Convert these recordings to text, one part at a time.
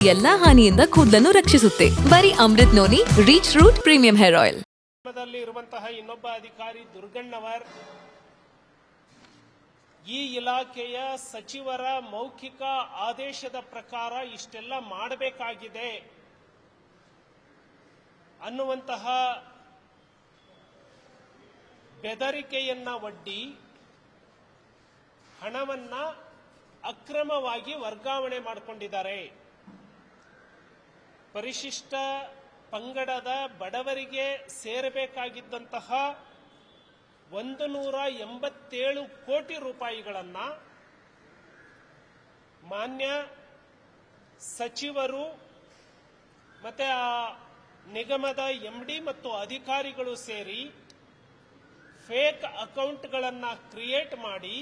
ಎಲ್ಲಾ ಹಾನಿಯಿಂದ ಕೂದಲನ್ನು ರಕ್ಷಿಸುತ್ತೆ. ಬರೀ Amrut noni reach root premium hair oil. ಇರುವಂತಹ ಇನ್ನೊಬ್ಬ ಅಧಿಕಾರಿ ದುರ್ಗಣ್ಣವರ್ ಈ ಇಲಾಖೆಯ ಸಚಿವರ ಮೌಖಿಕ ಆದೇಶದ ಪ್ರಕಾರ ಇಷ್ಟೆಲ್ಲ ಮಾಡಬೇಕಾಗಿದೆ ಅನ್ನುವಂತಹ ಬೆದರಿಕೆಯನ್ನ ಒಡ್ಡಿ ಹಣವನ್ನ ಅಕ್ರಮವಾಗಿ ವರ್ಗಾವಣೆ ಮಾಡಿಕೊಂಡಿದ್ದಾರೆ. ಪರಿಶಿಷ್ಟ ಪಂಗಡದ ಬಡವರಿಗೆ ಸೇರಬೇಕಾಗಿದ್ದಂತಹ 187 ಕೋಟಿ ರೂಪಾಯಿಗಳನ್ನು ಮಾನ್ಯ ಸಚಿವರು ಮತ್ತೆ ಆ ನಿಗಮದ ಎಂಡಿ ಮತ್ತು ಅಧಿಕಾರಿಗಳು ಸೇರಿ ಫೇಕ್ ಅಕೌಂಟ್ಗಳನ್ನು ಕ್ರಿಯೇಟ್ ಮಾಡಿ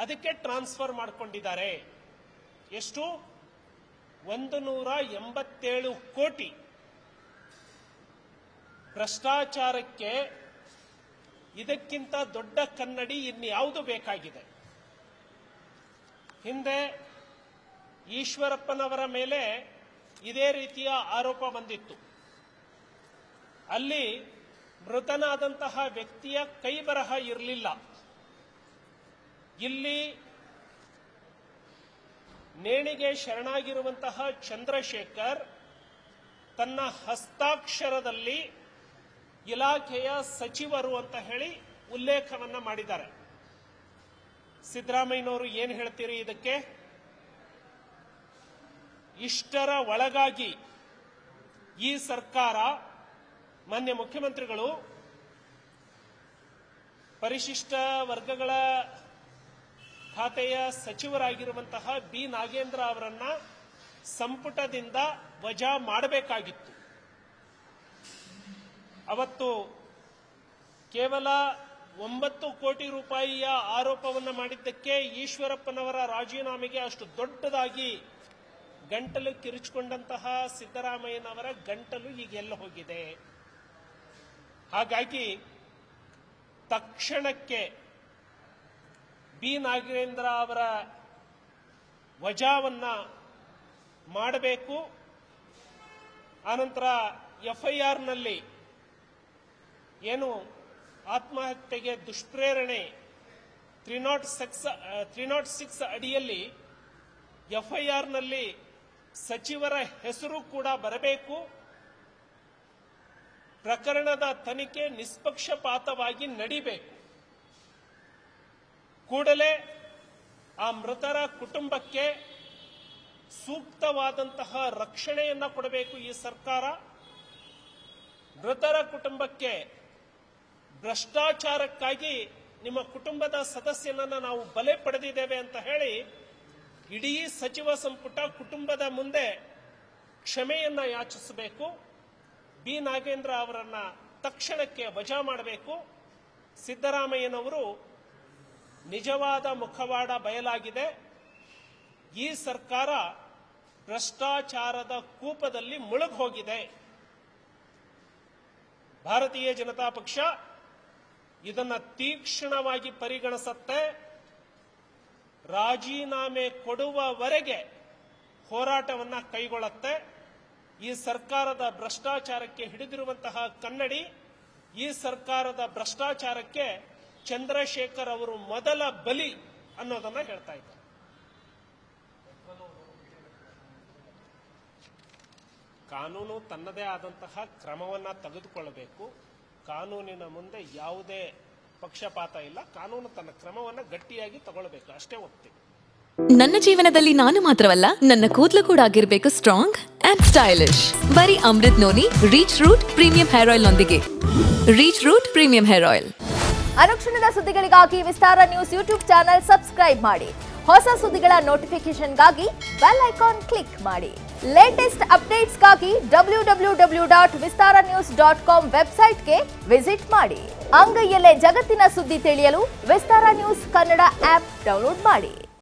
ಅದಕ್ಕೆ ಟ್ರಾನ್ಸ್ಫರ್ ಮಾಡಿಕೊಂಡಿದ್ದಾರೆ. ಎಷ್ಟು? 187 ಕೋಟಿ. ಭ್ರಷ್ಟಾಚಾರಕ್ಕೆ ಇದಕ್ಕಿಂತ ದೊಡ್ಡ ಕನ್ನಡಿ ಇನ್ಯಾವುದು ಬೇಕಾಗಿದೆ? ಹಿಂದೆ ಈಶ್ವರಪ್ಪನವರ ಮೇಲೆ ಇದೇ ರೀತಿಯ ಆರೋಪ ಬಂದಿತ್ತು. ಅಲ್ಲಿ ಮೃತನಾದಂತಹ ವ್ಯಕ್ತಿಯ ಕೈ ಬರಹ ಇರಲಿಲ್ಲ. ಇಲ್ಲಿ ನೇಣಿಗೆ ಶರಣಾಗಿರುವಂತಹ ಚಂದ್ರಶೇಖರ್ ತನ್ನ ಹಸ್ತಾಕ್ಷರದಲ್ಲಿ ಇಲಾಖೆಯ ಸಚಿವರು ಅಂತ ಹೇಳಿ ಉಲ್ಲೇಖವನ್ನ ಮಾಡಿದ್ದಾರೆ. ಸಿದ್ದರಾಮಯ್ಯನವರು ಏನು ಹೇಳ್ತೀರಿ ಇದಕ್ಕೆ? ಇಷ್ಟರ ಒಳಗಾಗಿ ಈ ಸರ್ಕಾರ, ಮಾನ್ಯ ಮುಖ್ಯಮಂತ್ರಿಗಳು ಪರಿಶಿಷ್ಟ ವರ್ಗಗಳ ಖಾತೆಯ ಸಚಿವರಾಗಿರುವಂತಹ ಬಿ ನಾಗೇಂದ್ರ ಅವರನ್ನ ಸಂಪುಟದಿಂದ ವಜಾ ಮಾಡಬೇಕಾಗಿತ್ತು. ಅವತ್ತು ಕೇವಲ 9 ಕೋಟಿ ರೂಪಾಯಿಯ ಆರೋಪವನ್ನು ಮಾಡಿದ್ದಕ್ಕೆ ಈಶ್ವರಪ್ಪನವರ ರಾಜೀನಾಮೆಗೆ ಅಷ್ಟು ದೊಡ್ಡದಾಗಿ ಗಂಟಲು ಕಿರುಚಿಕೊಂಡಂತಹ ಸಿದ್ದರಾಮಯ್ಯನವರ ಗಂಟಲು ಈಗ ಎಲ್ಲ ಹೋಗಿದೆ. ಹಾಗಾಗಿ ತಕ್ಷಣಕ್ಕೆ ಬಿ ನಾಗೇಂದ್ರ ಅವರ ವಜಾವನ್ನ ಮಾಡಬೇಕು. ಆನಂತರ ಎಫ್ಐಆರ್ನಲ್ಲಿ ಏನು ಆತ್ಮಹತ್ಯೆಗೆ ದುಷ್ಪ್ರೇರಣೆ 306 ಅಡಿಯಲ್ಲಿ ಎಫ್ಐಆರ್ನಲ್ಲಿ ಸಚಿವರ ಹೆಸರು ಕೂಡ ಬರಬೇಕು. ಪ್ರಕರಣದ ತನಿಖೆ ನಿಷ್ಪಕ್ಷಪಾತವಾಗಿ ನಡೀಬೇಕು. ಕೂಡಲೇ ಆ ಮೃತರ ಕುಟುಂಬಕ್ಕೆ ಸೂಕ್ತವಾದಂತಹ ರಕ್ಷಣೆಯನ್ನ ಕೊಡಬೇಕು ಈ ಸರ್ಕಾರ. ಮೃತರ ಕುಟುಂಬಕ್ಕೆ ಭ್ರಷ್ಟಾಚಾರಕ್ಕಾಗಿ ನಿಮ್ಮ ಕುಟುಂಬದ ಸದಸ್ಯನನ್ನ ನಾವು ಬಲೆ ಪಡೆದಿದ್ದೇವೆ ಅಂತ ಹೇಳಿ ಇಡೀ ಸಚಿವ ಸಂಪುಟ ಕುಟುಂಬದ ಮುಂದೆ ಕ್ಷಮೆಯನ್ನ ಯಾಚಿಸಬೇಕು. ಬಿ ನಾಗೇಂದ್ರ ಅವರನ್ನ ತಕ್ಷಣಕ್ಕೆ ವಜಾ ಮಾಡಬೇಕು. ಸಿದ್ದರಾಮಯ್ಯನವರು ನಿಜವಾದ ಮುಖವಾಡ ಬಯಲಾಗಿದೆ. ಈ ಸರ್ಕಾರ ಭ್ರಷ್ಟಾಚಾರದ ಕೂಪದಲ್ಲಿ ಮುಳುಗಿ ಹೋಗಿದೆ. ಭಾರತೀಯ ಜನತಾ ಪಕ್ಷ ಇದನ್ನ ತೀಕ್ಷ್ಣವಾಗಿ ಪರಿಗಣಿಸುತ್ತೆ. ರಾಜೀನಾಮೆ ಕೊಡುವವರೆಗೆ ಹೋರಾಟವನ್ನ ಕೈಗೊಳ್ಳುತ್ತೆ. ಈ ಸರ್ಕಾರದ ಭ್ರಷ್ಟಾಚಾರಕ್ಕೆ ಹಿಡಿದಿರುವಂತಹ ಕನ್ನಡಿ, ಈ ಸರ್ಕಾರದ ಭ್ರಷ್ಟಾಚಾರಕ್ಕೆ ಚಂದ್ರಶೇಖರ್ ಅವರು ಮೊದಲ ಬಲಿ ಅನ್ನೋದನ್ನ ಹೇಳ್ತಾ ಇದ್ದಾರೆ. ಕಾನೂನು ತನ್ನದೇ ಆದಂತಹ ಕ್ರಮವನ್ನ ತೆಗೆದುಕೊಳ್ಳಬೇಕು. ಕಾನೂನಿನ ಮುಂದೆ ಯಾವುದೇ ಪಕ್ಷಪಾತ ಇಲ್ಲ. ಕಾನೂನು ತನ್ನ ಕ್ರಮವನ್ನ ಗಟ್ಟಿಯಾಗಿ ತಗೊಳ್ಬೇಕು, ಅಷ್ಟೇ ಒಪ್ತೀನಿ. ನನ್ನ ಜೀವನದಲ್ಲಿ ನಾನು ಮಾತ್ರವಲ್ಲ, ನನ್ನ ಕೂದಲು ಕೂಡ ಆಗಿರ್ಬೇಕು ಸ್ಟ್ರಾಂಗ್ ಅಂಡ್ ಸ್ಟೈಲಿಶ್. ಬರೀ Amrut noni reach root premium hair ಆಯಿಲ್ ನೊಂದಿಗೆ. Reach root premium hair oil. ಅನುಕ್ಷಣದ ಸುದ್ದಿಗಳಿಗಾಗಿ Vistara news YouTube channel subscribe ಮಾಡಿ. ಹೊಸ ಸುದ್ದಿಗಳ ನೋಟಿಫಿಕೇಶನ್ಗಾಗಿ ಬೆಲ್ ಐಕಾನ್ ಕ್ಲಿಕ್ ಮಾಡಿ. ಲೇಟೆಸ್ಟ್ ಅಪ್ಡೇಟ್ಸ್ಗಾಗಿ www.vistaranews.com ವೆಬ್ಸೈಟ್ಗೆ ವಿಸಿಟ್ ಮಾಡಿ. ಅಂಗೈಯಲ್ಲೇ ಜಗತ್ತಿನ ಸುದ್ದಿ ತಿಳಿಯಲು Vistara news Kannada app download ಮಾಡಿ.